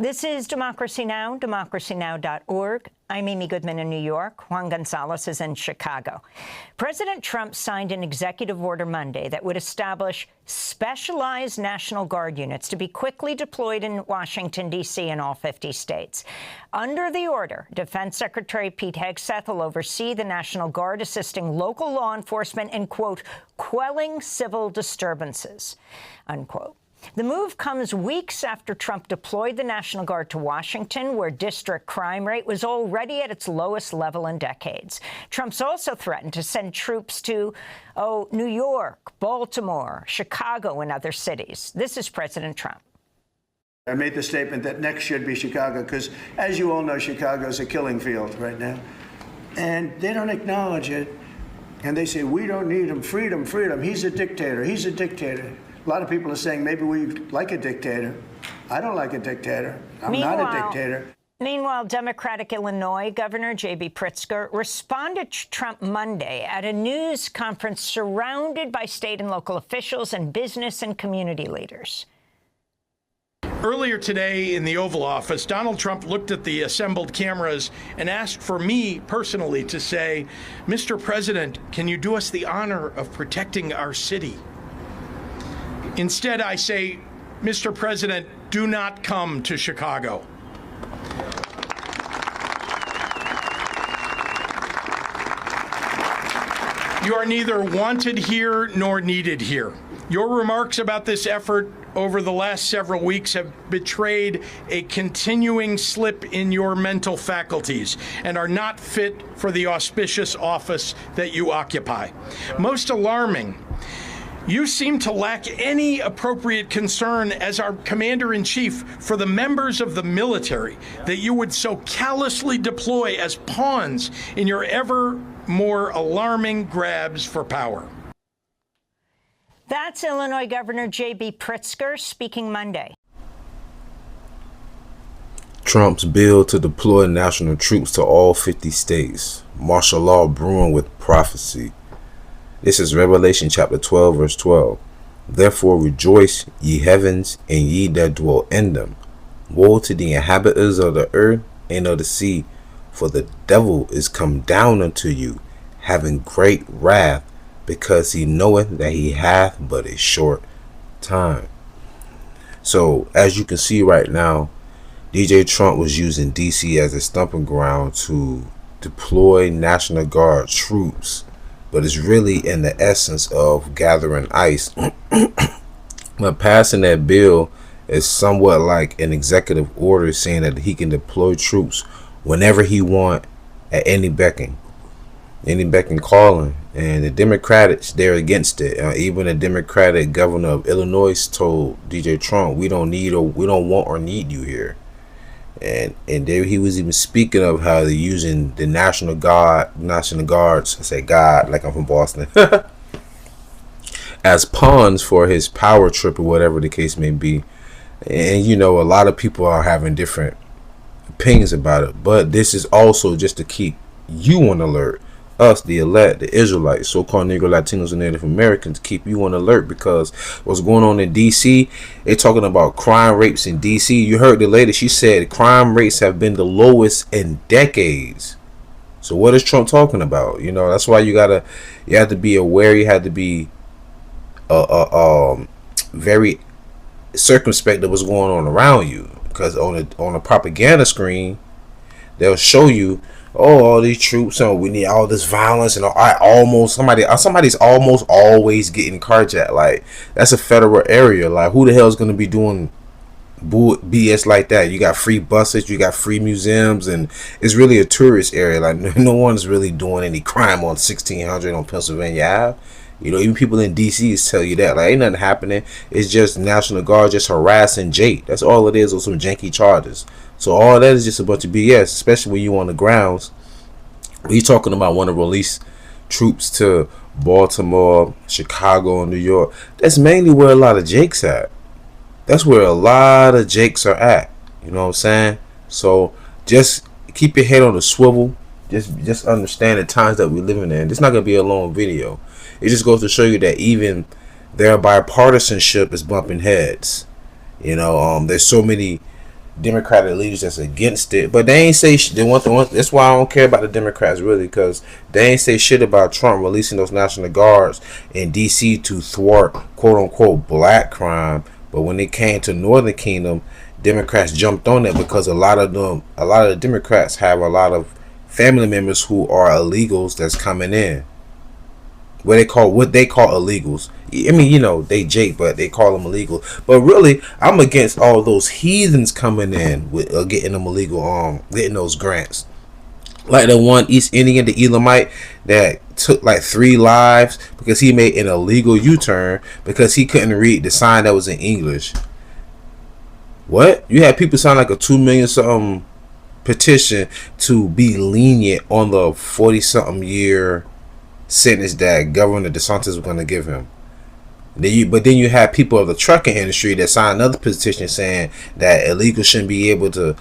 This is Democracy Now!, democracynow.org. I'm Amy Goodman in New York. Juan Gonzalez is in Chicago. President Trump signed an executive order Monday that would establish specialized National Guard units to be quickly deployed in Washington, D.C. and all 50 states. Under the order, Defense Secretary Pete Hegseth will oversee the National Guard, assisting local law enforcement in, quote, quelling civil disturbances, unquote. The move comes weeks after Trump deployed the National Guard to Washington, where district crime rate was already at its lowest level in decades. Trump's also threatened to send troops to, New York, Baltimore, Chicago, and other cities. This is President Trump. I made the statement that next should be Chicago because, as you all know, Chicago is a killing field right now. And they don't acknowledge it. And they say, we don't need him. Freedom, freedom. He's a dictator. He's a dictator. A lot of people are saying maybe we like a dictator. I don't like a dictator. I'm not a dictator. Meanwhile, Democratic Illinois Governor J.B. Pritzker responded to Trump Monday at a news conference surrounded by state and local officials and business and community leaders. Earlier today in the Oval Office, Donald Trump looked at the assembled cameras and asked for me personally to say, Mr. President, can you do us the honor of protecting our city? Instead, I say, Mr. President, do not come to Chicago. You are neither wanted here nor needed here. Your remarks about this effort over the last several weeks have betrayed a continuing slip in your mental faculties and are not fit for the auspicious office that you occupy. Most alarming, you seem to lack any appropriate concern as our commander-in-chief for the members of the military that you would so callously deploy as pawns in your ever more alarming grabs for power. That's Illinois Governor J.B. Pritzker speaking Monday. Trump's bill to deploy national troops to all 50 states. Martial law brewing with prophecy. This is Revelation chapter 12, verse 12. Therefore rejoice, ye heavens, and ye that dwell in them. Woe to the inhabitants of the earth and of the sea, for the devil is come down unto you, having great wrath, because he knoweth that he hath but a short time. So, as you can see right now, DJ Trump was using DC as a stumping ground to deploy National Guard troops, but it's really in the essence of gathering ICE. But passing that bill is somewhat like an executive order saying that he can deploy troops whenever he want at any beck and calling. And the Democrats, they're against it. Even the Democratic governor of Illinois told DJ Trump, we don't want or need you here. And there he was even speaking of how they're using the National Guards, I say God like I'm from Boston, as pawns for his power trip or whatever the case may be. And you know, a lot of people are having different opinions about it, but this is also just to keep you on alert. Us, the elect, the Israelites, so-called Negro, Latinos, and Native Americans, keep you on alert because what's going on in D.C., they're talking about crime rates in D.C. You heard the lady, she said crime rates have been the lowest in decades. So what is Trump talking about? You know, that's why you have to be aware. You have to be very circumspect of what's going on around you, because on a propaganda screen, they'll show you, oh, all these troops, and we need all this violence, and somebody's almost always getting carjacked. Like, that's a federal area. Like, who the hell is going to be doing BS like that? You got free buses, you got free museums, and it's really a tourist area. Like, no one's really doing any crime on 1600 on Pennsylvania Ave. You know, even people in D.C. tell you that. Like, ain't nothing happening. It's just National Guard just harassing Jake. That's all it is, or some janky charges. So all that is just a bunch of BS, especially when you on the grounds. We talking about want to release troops to Baltimore, Chicago, and New York. That's mainly where a lot of Jakes at. That's where a lot of Jakes are at. You know what I'm saying? So just keep your head on the swivel. Just understand the times that we're living in. It's not gonna be a long video. It just goes to show you that even their bipartisanship is bumping heads. You know, there's so many Democratic leaders that's against it, but they ain't say they want the one. That's why I don't care about the Democrats really, because they ain't say shit about Trump releasing those National Guards in D.C. to thwart quote unquote black crime. But when it came to Northern Kingdom, Democrats jumped on it because a lot of the Democrats have a lot of family members who are illegals that's coming in. What they call illegals. I mean, you know, they Jake, but they call them illegal. But really, I'm against all those heathens coming in with getting them illegal, getting those grants. Like the one East Indian, the Edomite, that took like 3 lives because he made an illegal U-turn because he couldn't read the sign that was in English. What? You had people sign like a 2 million something petition to be lenient on the 40-something year sentence that Governor DeSantis was going to give him. But then you have people of the trucking industry that signed another petition saying that illegals shouldn't be able to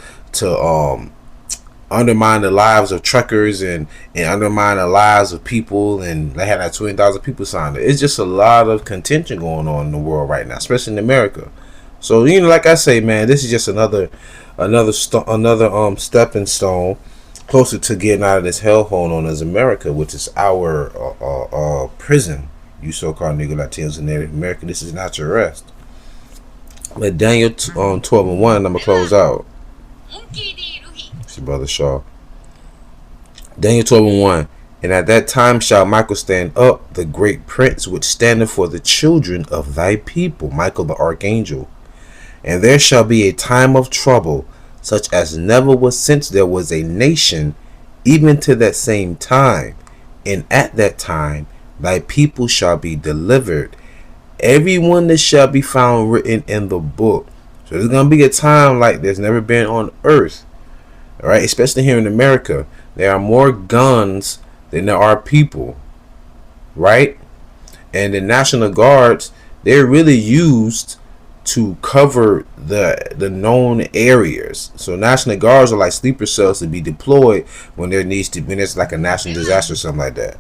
undermine the lives of truckers and undermine the lives of people, and they had like 20,000 people signed it. It's just a lot of contention going on in the world right now, especially in America. So, you know, like I say, man, this is just another stepping stone closer to getting out of this hellhole known as America, which is our prison. You so-called nigga Latinos in Native America, this is not your rest. But Daniel 12:1, I'm gonna close out. See, Brother Shaw. Daniel 12:1. And at that time shall Michael stand up, the great prince, which standeth for the children of thy people, Michael the archangel. And there shall be a time of trouble, such as never was since there was a nation, even to that same time. And at that time thy people shall be delivered, everyone that shall be found written in the book. So there's going to be a time like there's never been on earth. All right, especially here in America. There are more guns than there are people. Right? And the National Guards, they're really used to cover the known areas. So National Guards are like sleeper cells to be deployed when there needs to be, when it's like a national disaster or something like that.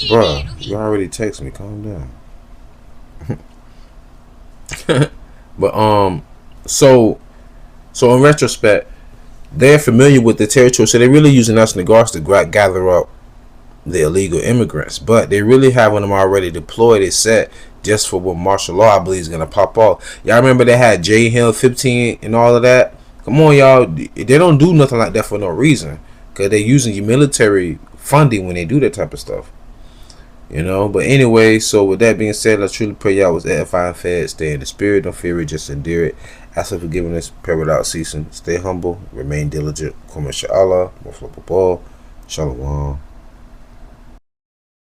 Bruh, you already text me. Calm down. But so in retrospect, they're familiar with the territory, so they're really using National Guards to gather up the illegal immigrants. But they really having them already deployed. It's set just for what martial law, I believe, is gonna pop off. Y'all remember they had J Hill 15 and all of that? Come on, y'all. They don't do nothing like that for no reason, because they're using your military funding when they do that type of stuff. You know, but anyway, so with that being said, I truly pray y'all was edified and fed. Stay in the spirit, don't fear it, just endure it. Ask for forgiveness, pray without ceasing. Stay humble, remain diligent. Shalom.